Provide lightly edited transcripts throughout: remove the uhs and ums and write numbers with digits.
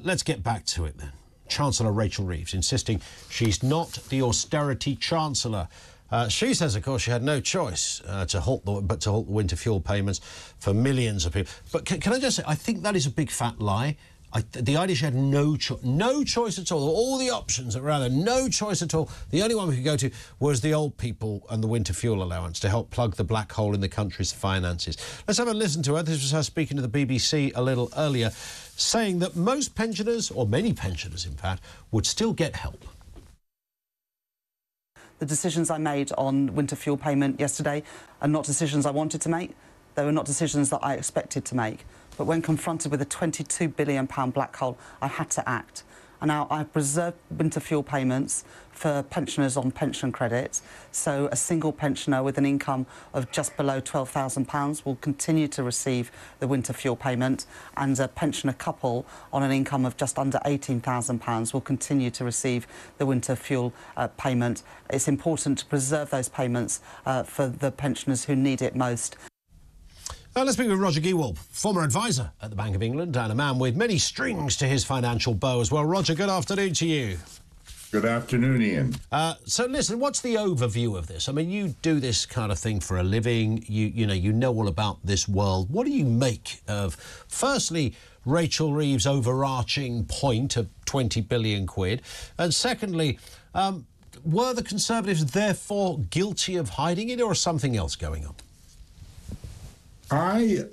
Let's get back to it then. Chancellor Rachel Reeves insisting she's not the austerity Chancellor. She says, of course, she had no choice to halt the winter fuel payments for millions of people. But can I just say, I think that is a big fat lie. The idea she had no choice at all. All the options that were out there, no choice at all. The only one we could go to was the old people and the winter fuel allowance to help plug the black hole in the country's finances. Let's have a listen to her. This was her speaking to the BBC a little earlier, saying that most pensioners, or many pensioners in fact, would still get help. The decisions I made on winter fuel payment yesterday are not decisions I wanted to make. They were not decisions that I expected to make. But when confronted with a £22 billion black hole, I had to act. And now I've preserved winter fuel payments for pensioners on pension credit. So a single pensioner with an income of just below £12,000 will continue to receive the winter fuel payment, and a pensioner couple on an income of just under £18,000 will continue to receive the winter fuel payment. It's important to preserve those payments for the pensioners who need it most. Let's speak with Roger Gewolb, former advisor at the Bank of England and a man with many strings to his financial bow as well. Roger, good afternoon to you. Good afternoon, Ian. So listen, what's the overview of this? I mean, you do this kind of thing for a living. You know all about this world. What do you make of, firstly, Rachel Reeves' overarching point of 20 billion quid, and secondly, were the Conservatives therefore guilty of hiding it, or is something else going on? I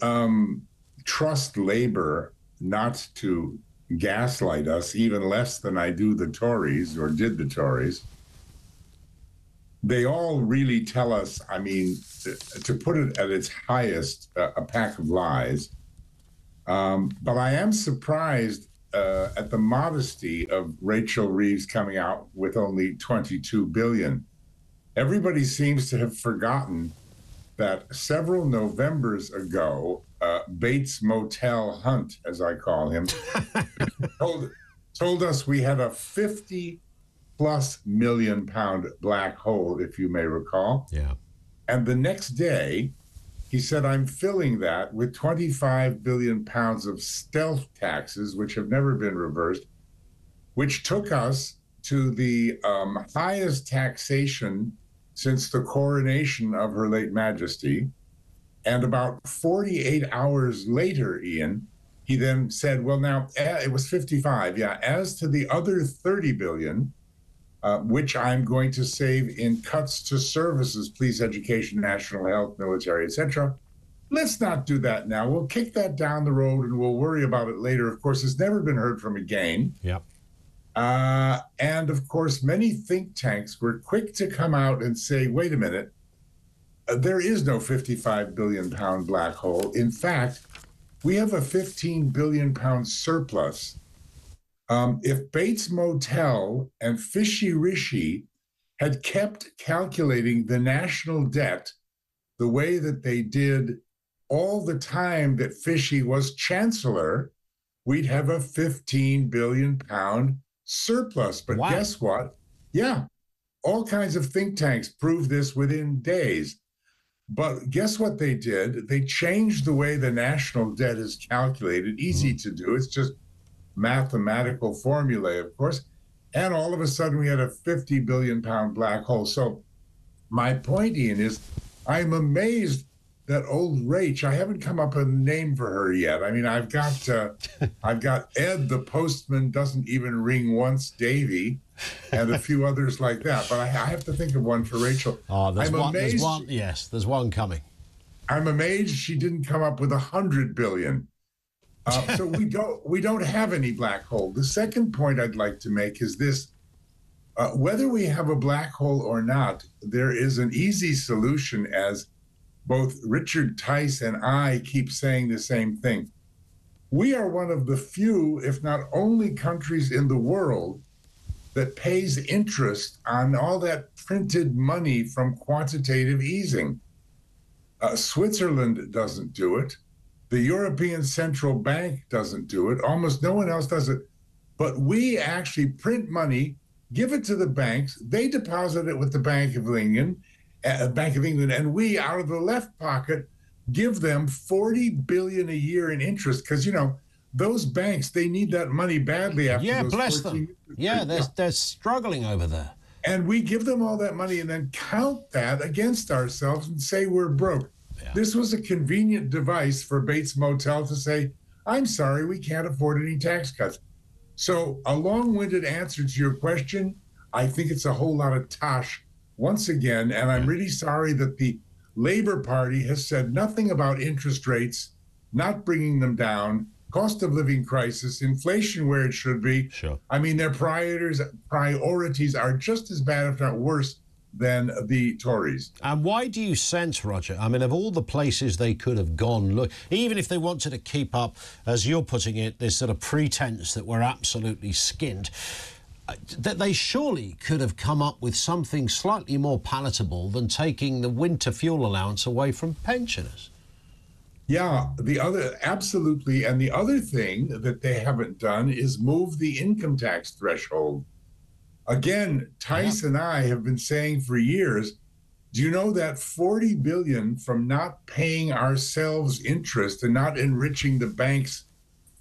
trust Labour not to gaslight us, even less than I do the Tories, or did the Tories. They all really tell us, I mean, to put it at its highest, a pack of lies. But I am surprised at the modesty of Rachel Reeves coming out with only 22 billion. Everybody seems to have forgotten that several Novembers ago, Bates Motel Hunt, as I call him, told us we had a 50+ million pound black hole, if you may recall. Yeah. And the next day, he said, I'm filling that with 25 billion pounds of stealth taxes, which have never been reversed, which took us to the highest taxation since the coronation of Her late Majesty. And about 48 hours later, Ian, he then said, well, now, it was 55, yeah, as to the other 30 billion, which I'm going to save in cuts to services, police, education, national health, military, etc. Let's not do that now. We'll kick that down the road and we'll worry about it later. Of course, it's never been heard from again. Yep. And of course, many think tanks were quick to come out and say, wait a minute, there is no 55 billion pound black hole. In fact, we have a 15 billion pound surplus. If Bates Motel and Fishy Rishi had kept calculating the national debt the way that they did all the time that Fishy was Chancellor, we'd have a 15 billion pound surplus. But wow. Guess what? Yeah, all kinds of think tanks proved this within days. But guess what they did? They changed the way the national debt is calculated. Easy to do. It's just mathematical formulae, of course. And all of a sudden we had a 50 billion pound black hole. So my point, Ian, is I'm amazed that old Rach, I haven't come up with a name for her yet. I mean, I've got Ed the postman doesn't even ring once, Davy, and a few others like that. But I have to think of one for Rachel. Oh, there's one. Yes, there's one coming. I'm amazed she didn't come up with 100 billion. So we don't have any black hole. The second point I'd like to make is this: whether we have a black hole or not, there is an easy solution, as both Richard Tice and I keep saying the same thing. We are one of the few, if not only, countries in the world that pays interest on all that printed money from quantitative easing. Switzerland doesn't do it. The European Central Bank doesn't do it. Almost no one else does it. But we actually print money, give it to the banks. They deposit it with the Bank of England, and we, out of the left pocket, give them 40 billion a year in interest. Because, you know, those banks, they need that money badly after Yeah, those bless 14 them. Yeah, they're struggling over there. And we give them all that money and then count that against ourselves and say we're broke. Yeah. This was a convenient device for Bates Motel to say, I'm sorry, we can't afford any tax cuts. So a long-winded answer to your question, I think it's a whole lot of tosh once again, and I'm really sorry that the Labour Party has said nothing about interest rates, not bringing them down, cost of living crisis, inflation where it should be. Sure. I mean, their priorities are just as bad, if not worse, than the Tories. And why do you sense, Roger, I mean, of all the places they could have gone, look, even if they wanted to keep up, as you're putting it, this sort of pretense that we're absolutely skint, that they surely could have come up with something slightly more palatable than taking the winter fuel allowance away from pensioners. Yeah, absolutely. And the other thing that they haven't done is move the income tax threshold. Again, Tice and I have been saying for years, do you know that $40 billion from not paying ourselves interest and not enriching the banks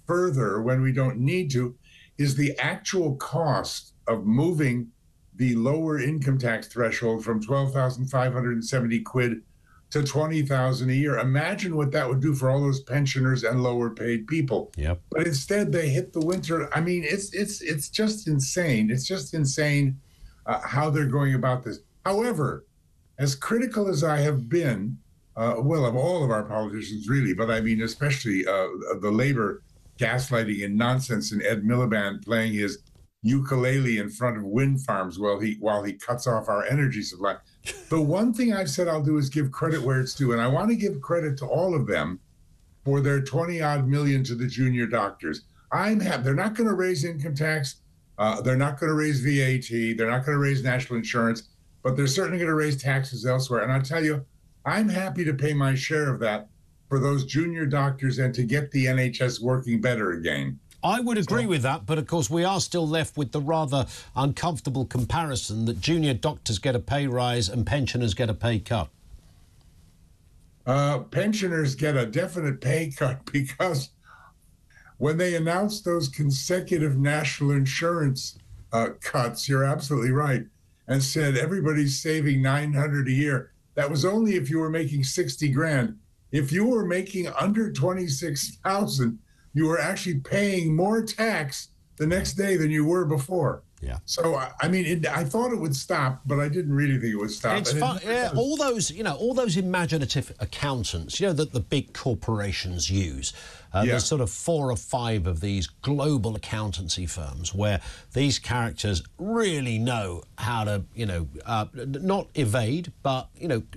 further when we don't need to is the actual cost of moving the lower income tax threshold from 12,570 quid to 20,000 a year. Imagine what that would do for all those pensioners and lower paid people. Yep. But instead they hit the winter. I mean, it's just insane. It's just insane how they're going about this. However, as critical as I have been, well, of all of our politicians really, but I mean especially the Labour gaslighting and nonsense and Ed Miliband playing his ukulele in front of wind farms while he cuts off our energy supply. The one thing I've said I'll do is give credit where it's due, and I want to give credit to all of them for their 20-odd million to the junior doctors. They're not going to raise income tax. They're not going to raise VAT. They're not going to raise national insurance, but they're certainly going to raise taxes elsewhere. And I tell you, I'm happy to pay my share of that for those junior doctors and to get the NHS working better again. I would agree with that, but of course we are still left with the rather uncomfortable comparison that junior doctors get a pay rise and pensioners get a pay cut. Pensioners get a definite pay cut because when they announced those consecutive national insurance cuts, you're absolutely right, and said everybody's saving $900 a year. That was only if you were making 60 grand. If you were making under 26,000, you were actually paying more tax the next day than you were before. Yeah. So, I mean, I thought it would stop, but I didn't really think it would stop. It's fun. Yeah, all those imaginative accountants, that the big corporations use. There's sort of 4 or 5 of these global accountancy firms where these characters really know how to, not evade, but,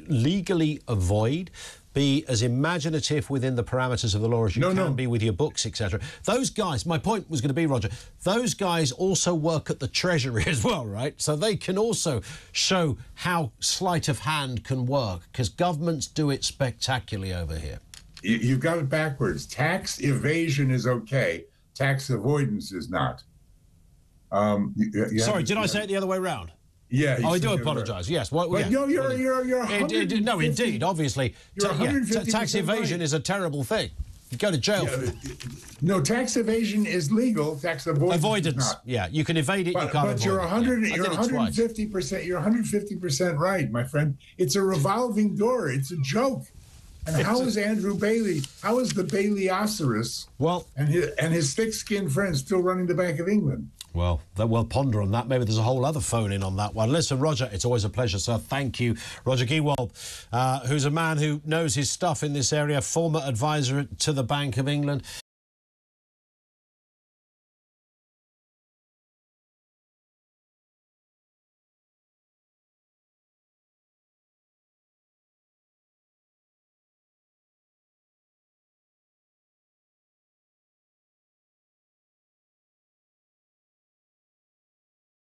legally avoid, be as imaginative within the parameters of the law as you can be with your books, etc. Those guys, my point was going to be, Roger, those guys also work at the Treasury as well, right? So they can also show how sleight of hand can work, because governments do it spectacularly over here. You've got it backwards. Tax evasion is okay. Tax avoidance is not. Sorry, did I say it the other way around? Yeah. I do apologise. Yes. Well, but yeah. you're no, indeed. Obviously, tax evasion is a terrible thing. You go to jail. No, tax evasion is legal. Tax avoidance is not. Yeah, you can evade it. But, you can't avoid you're 100. it. You're 150%. You're 150% right, my friend. It's a revolving door. It's a joke. And how is Andrew Bailey? How is the Bailey-oceros? Well, and his thick-skinned friend still running the Bank of England? Well, we'll ponder on that. Maybe there's a whole other phone in on that one. Listen, Roger, it's always a pleasure, sir. Thank you. Roger Gewolb, who's a man who knows his stuff in this area, former advisor to the Bank of England.